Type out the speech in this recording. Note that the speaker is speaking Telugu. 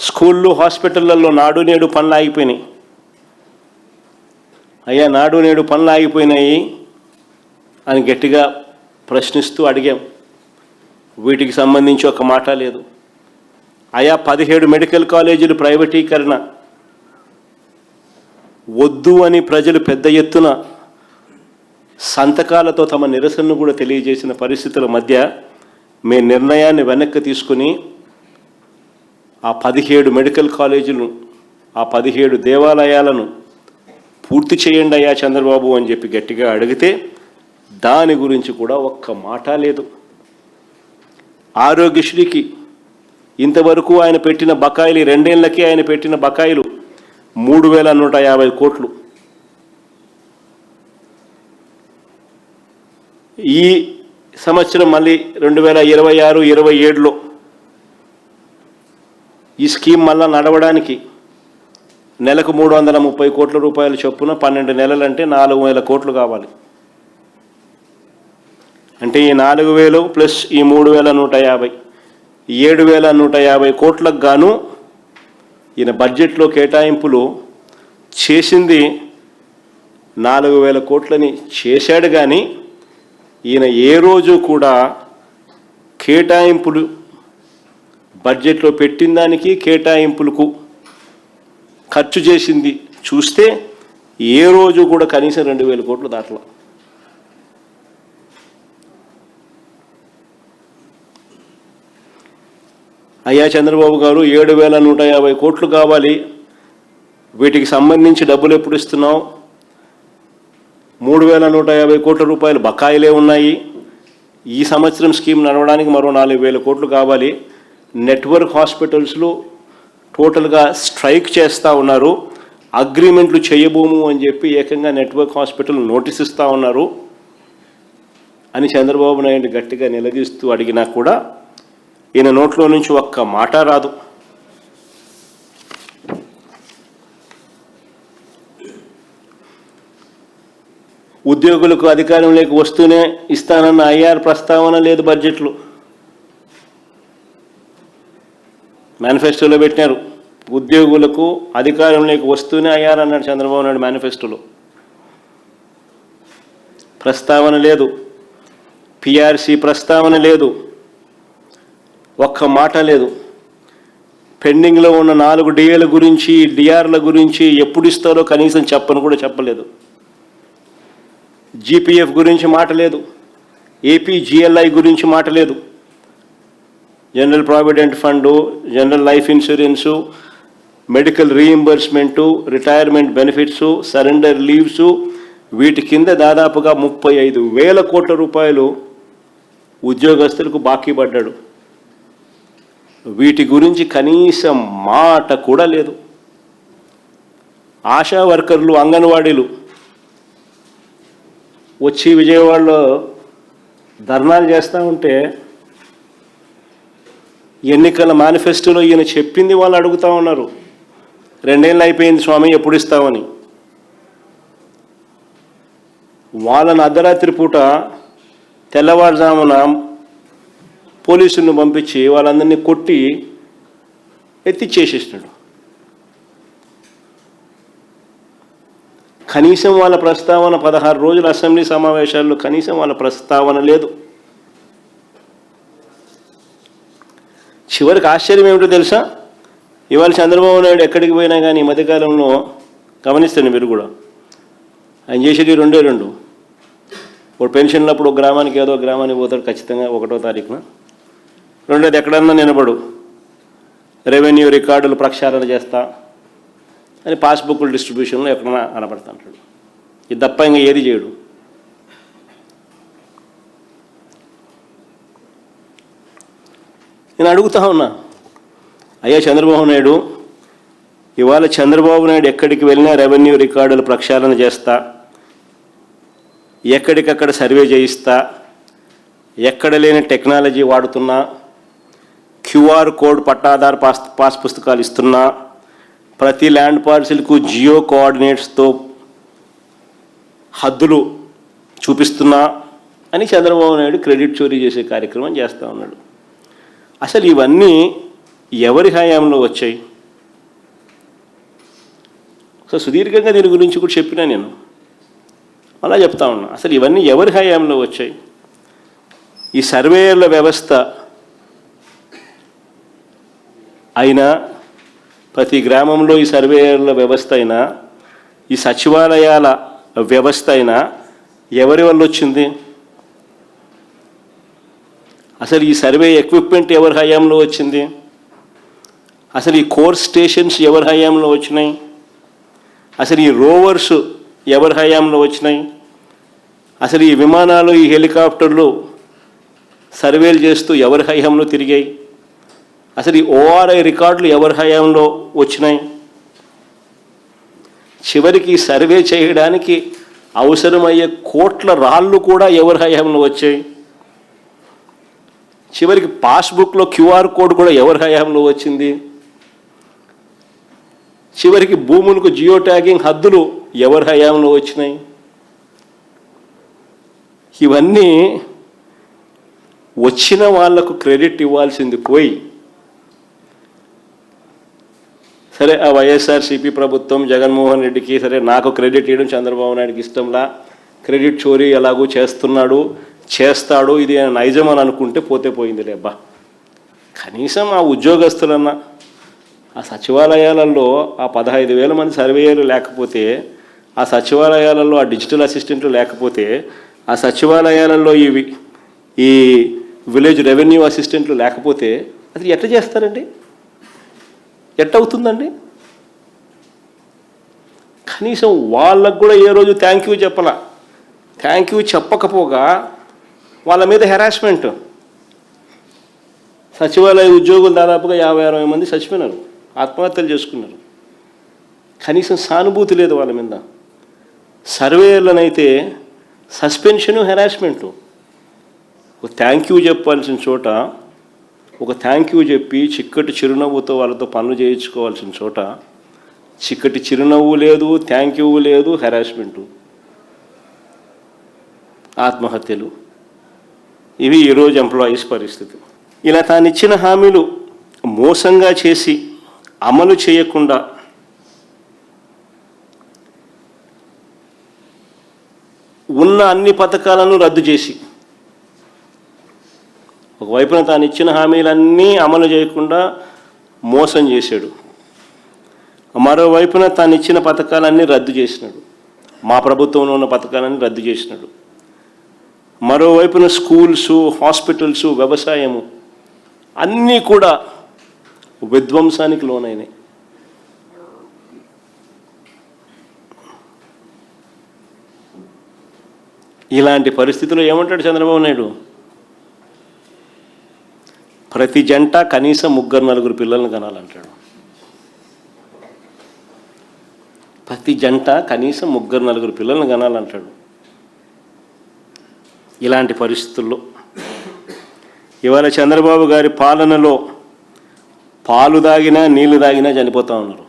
స్కూళ్ళు హాస్పిటళ్లలో నాడు నేడు పనులు ఆగిపోయినాయి. అయ్యా నాడు నేడు పనులు ఆగిపోయినాయి అని గట్టిగా ప్రశ్నిస్తూ అడిగాం. వీటికి సంబంధించి ఒక మాట లేదు. అయా 17 మెడికల్ కాలేజీలు ప్రైవేటీకరణ వద్దు అని ప్రజలు పెద్ద ఎత్తున సంతకాలతో తమ నిరసనను కూడా తెలియజేసిన పరిస్థితుల మధ్య మీ నిర్ణయాన్ని వెనక్కి తీసుకుని ఆ 17 మెడికల్ కాలేజీలను, ఆ 17 దేవాలయాలను పూర్తి చేయండి అయ్యా చంద్రబాబు అని చెప్పి గట్టిగా అడిగితే దాని గురించి కూడా ఒక్క మాట లేదు. ఆరోగ్యశ్రీకి ఇంతవరకు ఆయన పెట్టిన బకాయిలు, 2 ఏళ్లకి ఆయన పెట్టిన బకాయిలు 3,150 కోట్లు. ఈ సంవత్సరం మళ్ళీ 2026-27లో ఈ స్కీమ్ మళ్ళా నడవడానికి నెలకు 330 కోట్ల రూపాయల చొప్పున 12 నెలలంటే 4,000 కోట్లు కావాలి. అంటే ఈ 4,000 ప్లస్ ఈ 3,150 7,150 కోట్లకు గాను ఈయన బడ్జెట్లో కేటాయింపులు చేసింది 4,000 కోట్లని చేశాడు. కానీ ఈయన ఏ రోజు కూడా కేటాయింపులు బడ్జెట్లో పెట్టిన దానికి కేటాయింపులకు ఖర్చు చేసింది చూస్తే ఏ రోజు కూడా కనీసం 2,000 కోట్లు దాటలా. అయ్యా చంద్రబాబు గారు 7,150 కోట్లు కావాలి, వీటికి సంబంధించి డబ్బులు ఎప్పుడు ఇస్తున్నావు? 3,150 కోట్ల రూపాయలు బకాయిలే ఉన్నాయి. ఈ సంవత్సరం స్కీమ్ నడవడానికి మరో 4,000 కోట్లు కావాలి. నెట్వర్క్ హాస్పిటల్స్లో టోటల్గా స్ట్రైక్ చేస్తూ ఉన్నారు. అగ్రిమెంట్లు చేయబోము అని చెప్పి ఏకంగా నెట్వర్క్ హాస్పిటల్ నోటీస్ ఇస్తూ ఉన్నారు అని చంద్రబాబు నాయుడు గట్టిగా నిలదీస్తూ అడిగినా కూడా ఈయన నోట్లో నుంచి ఒక్క మాట రాదు. ఉద్యోగులకు అధికారంలోకి వస్తూనే ఇస్తానన్న ఐఆర్ ప్రస్తావన లేదు బడ్జెట్లో. మేనిఫెస్టోలో పెట్టినారు, ఉద్యోగులకు అధికారంలోకి వస్తూనే ఐఆర్ అన్నాడు చంద్రబాబు నాయుడు మేనిఫెస్టోలో. ప్రస్తావన లేదు, పిఆర్సీ ప్రస్తావన లేదు, ఒక్క మాట లేదు. పెండింగ్లో ఉన్న 4 డిఏల గురించి, డిఆర్ల గురించి ఎప్పుడు ఇస్తారో కనీసం చెప్పను కూడా చెప్పలేదు. జీపీఎఫ్ గురించి మాట లేదు, ఏపీ జిఎల్ఐ గురించి మాట లేదు. General provident fund, general life insurance, medical reimbursement, retirement benefits, surrender leaves, వీటి కింద దాదాపుగా 35,000 కోట్ల రూపాయలు ఉద్యోగస్తులకు బాకీ పడ్డాడు. వీటి గురించి కనీసం మాట కూడా లేదు. ఆశా వర్కర్లు, అంగన్వాడీలు వచ్చి విజయవాడలో ధర్నాలు చేస్తూ ఉంటే ఎన్నికల మేనిఫెస్టోలో ఈయన చెప్పింది వాళ్ళు అడుగుతూ ఉన్నారు. 2 ఏళ్ళు అయిపోయింది స్వామి, ఎప్పుడు ఇస్తామని. వాళ్ళని అర్ధరాత్రి పూట తెల్లవారుజామున పోలీసులను పంపించి వాళ్ళందరినీ కొట్టి ఎత్తిచ్చేసేసినాడు. కనీసం వాళ్ళ ప్రస్తావన 16 రోజుల అసెంబ్లీ సమావేశాల్లో కనీసం వాళ్ళ ప్రస్తావన లేదు. చివరికి ఆశ్చర్యం ఏమిటో తెలుసా? ఇవాళ చంద్రబాబు నాయుడు ఎక్కడికి పోయినా కానీ ఈ మధ్యకాలంలో గమనిస్తాను మీరు కూడా, ఆయన చేసేది 2 ఒకటి పెన్షన్లప్పుడు ఒక గ్రామానికి ఏదో గ్రామానికి పోతాడు ఖచ్చితంగా 1వ తారీఖున. 2వది ఎక్కడన్నా నిలబడు రెవెన్యూ రికార్డులు ప్రక్షాళన చేస్తా అని పాస్బుక్ల డిస్ట్రిబ్యూషన్లో ఎక్కడన్నా కనపడతా అంటాడు. ఇది తప్ప ఇంకా ఏది చేయడు. నేను అడుగుతా ఉన్నా, అయ్యా చంద్రబాబు నాయుడు, ఇవాళ చంద్రబాబు నాయుడు ఎక్కడికి వెళ్ళినా రెవెన్యూ రికార్డులు ప్రక్షాళన చేస్తా, ఎక్కడికక్కడ సర్వే చేయిస్తా, ఎక్కడ లేని టెక్నాలజీ వాడుతున్నా, క్యూఆర్ కోడ్ పట్టాదారు పాస్ పుస్తకాలు ఇస్తున్నా, ప్రతి ల్యాండ్ పార్సిల్కు జియో కోఆర్డినేట్స్తో హద్దులు చూపిస్తున్నా అని చంద్రబాబు నాయుడు క్రెడిట్ చోరీ చేసే కార్యక్రమం చేస్తూ ఉన్నాడు. అసలు ఇవన్నీ ఎవరి హయాంలో వచ్చాయి? సో సుదీర్ఘంగా దీని గురించి కూడా చెప్పినా నేను అలా చెప్తా ఉన్నా. అసలు ఇవన్నీ ఎవరి హయాంలో వచ్చాయి? ఈ సర్వేయర్ల వ్యవస్థ అయినా, ప్రతి గ్రామంలో ఈ సర్వేయర్ల వ్యవస్థ అయినా, ఈ సచివాలయాల వ్యవస్థ అయినా ఎవరి వల్ల వచ్చింది? అసలు ఈ సర్వే ఎక్విప్మెంట్ ఎవరి హయాంలో వచ్చింది? అసలు ఈ కోర్ స్టేషన్స్ ఎవరి హయాంలో వచ్చినాయి? అసలు ఈ రోవర్స్ ఎవరి హయాంలో వచ్చినాయి? అసలు ఈ విమానాలు, ఈ హెలికాప్టర్లు సర్వేలు చేస్తూ ఎవరి హయాంలో తిరిగాయి? అసలు ఈ ఓఆర్ఐ రికార్డులు ఎవరి హయాంలో వచ్చినాయి? చివరికి సర్వే చేయడానికి అవసరమయ్యే కోట్ల రాళ్ళు కూడా ఎవరి హయాంలో వచ్చాయి? చివరికి పాస్బుక్లో క్యూఆర్ కోడ్ కూడా ఎవరి హయాంలో వచ్చింది? చివరికి భూములకు జియో ట్యాగింగ్ హద్దులు ఎవరి హయాంలో వచ్చినాయి? ఇవన్నీ వచ్చిన వాళ్లకు క్రెడిట్ ఇవ్వాల్సింది పోయి, సరే ఆ వైఎస్ఆర్సీపీ ప్రభుత్వం జగన్మోహన్ రెడ్డికి సరే నాకు క్రెడిట్ ఇవ్వడం చంద్రబాబు నాయుడికి ఇష్టంలా, క్రెడిట్ చోరీ ఎలాగూ చేస్తాడు, ఇది నైజం అని అనుకుంటే పోతే పోయిందిలే అబ్బా. కనీసం ఆ ఉద్యోగస్తులన్నా, ఆ సచివాలయాలలో ఆ 15,000 మంది సర్వేయర్లు లేకపోతే, ఆ సచివాలయాలలో ఆ డిజిటల్ అసిస్టెంట్లు లేకపోతే, ఆ సచివాలయాలలో ఈ విలేజ్ రెవెన్యూ అసిస్టెంట్లు లేకపోతే అసలు ఎట్లా చేస్తారండి? ఎట్టవుతుందండి? కనీసం వాళ్ళకు కూడా ఏ రోజు థ్యాంక్ యూ చెప్పాల. థ్యాంక్ యూ చెప్పకపోగా వాళ్ళ మీద హెరాస్మెంట్. సచివాలయ ఉద్యోగులు దాదాపుగా 50-60 మంది చచ్చిపోయినారు, ఆత్మహత్యలు చేసుకున్నారు. కనీసం సానుభూతి లేదు వాళ్ళ మీద. సర్వేయర్లనైతే సస్పెన్షను, హెరాస్మెంటు. ఒక థ్యాంక్ యూ చెప్పాల్సిన చోట, ఒక థ్యాంక్ యూ చెప్పి చిక్కటి చిరునవ్వుతో వాళ్ళతో పనులు చేయించుకోవాల్సిన చోట చిక్కటి చిరునవ్వు లేదు, థ్యాంక్ యూ లేదు, హెరాస్మెంటు, ఆత్మహత్యలు. ఇవి ఈరోజు ఎంప్లాయీస్ పరిస్థితి. ఇలా తానిచ్చిన హామీలు మోసంగా చేసి అమలు చేయకుండా ఉన్న అన్ని పథకాలను రద్దు చేసి, ఒకవైపున తాను ఇచ్చిన హామీలన్నీ అమలు చేయకుండా మోసం చేశాడు, మరోవైపున తాను ఇచ్చిన పథకాలన్నీ రద్దు చేసినాడు, మా ప్రభుత్వంలో ఉన్న పథకాలన్నీ రద్దు చేసినాడు. మరోవైపున స్కూల్సు, హాస్పిటల్సు, వ్యవసాయము అన్నీ కూడా విధ్వంసానికి లోనైనాయి. ఇలాంటి పరిస్థితుల్లో ఏమంటాడు చంద్రబాబు నాయుడు? ప్రతి జంట కనీసం 3-4 పిల్లలను కనాలంటాడు. ప్రతి జంట కనీసం 3-4 పిల్లలను కనాలంటాడు. ఇలాంటి పరిస్థితుల్లో ఇవాళ చంద్రబాబు గారి పాలనలో పాలు తాగినా నీళ్లు తాగినా చనిపోతూ ఉన్నారు.